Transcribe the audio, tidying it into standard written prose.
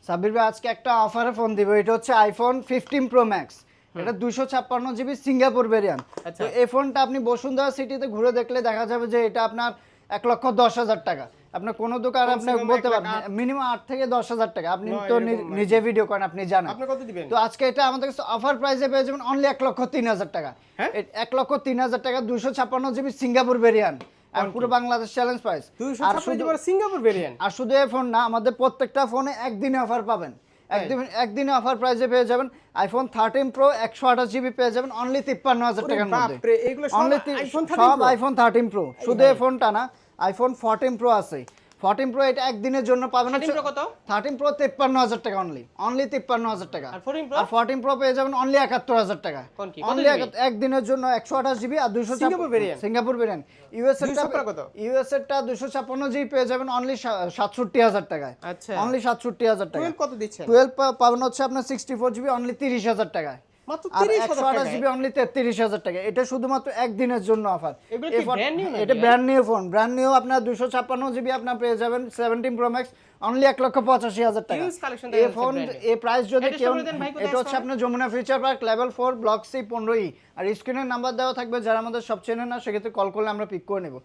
সাব্বির ভাই আজকে একটা অফারে ফোন দিব, এটা হচ্ছে আইফোন 15 প্রো ম্যাক্স। এটা 256 জিবি সিঙ্গাপুর ভেরিয়েন্ট। তো এই ফোনটা আপনি বসুন্ধরা সিটিতে ঘুরে দেখলে দেখা যাবে যে এটা আপনার 1,10,000 টাকা। আপনার কোনো দোকান আপনি বলতে পারেন মিনিমাম 8 থেকে 10,000 টাকা। আপনি তো নিজে ভিডিও করেন, আপনি জানেন। আপনি কত দিবেন? তো আজকে এটা আমাদের কাছে অফার প্রাইসে পেয়ে যাবেন অনলি 1,03,000 টাকা। 1,03,000 টাকা 256 জিবি সিঙ্গাপুর ভেরিয়েন্ট। আর পুরো Bangladesh challenge price. 256 GB Singapore variant. আর শুধু এই ফোন না, আমাদের প্রত্যেকটা ফোনে একদিনে অফার পাবেন। একদিনে অফার প্রাইসে পেয়ে যাবেন আইফোন 13 প্রো 128 জিবি পেয়ে যাবেন অনলি 53,000 টাকার মধ্যে। বাপ রে, এগুলো সব আইফোন 13 প্রো। শুধু এই ফোনটা না, আইফোন 14 প্রো আছে। 14 প্রো এটা একদিনের জন্য পাবেন। 13 প্রো কত? 13 প্রো 53,000 টাকা অনলি 53,000 টাকা। আর 14 প্রো? আর 14 প্রো পেয়ে যাবেন অনলি 71,000 টাকা। অনলি একদিনের জন্য 128 জিবি আর 200 Singapore variant. Singapore variant. US এর টা 256 জিবি পেয়ে যাবেন অনলি 67,000 টাকায়। আচ্ছা, অনলি 67,000 টাকা। 12 কত দিচ্ছেন? 12 পাবেন হচ্ছে আপনার 64 জিবি অনলি 30,000 টাকায়। মাত্র আর 30,000 টাকা। 128 জিবি অনলি 33,000 টাকা। এটা শুধুমাত্র একদিনের জন্য অফার। এগুলো কি ব্র্যান্ড নিউ নাকি? এটা brand new phone. Brand new আপনার 256 জিবি আপনার পেয়ে যাবেন 17 প্রো ম্যাক্স অনলি 1,85,000 টাকা। হিউজ কালেকশন এই ফোন এই প্রাইস যদি কেউ, এটা এটা হচ্ছে আপনার Jamuna future park level 4 block C 15ই। আর স্ক্রিনের নাম্বার দেওয়া থাকবে, যারা আমাদের সব চেনেন না সেক্ষেত্রে কল করলে আমরা পিক করে নেব।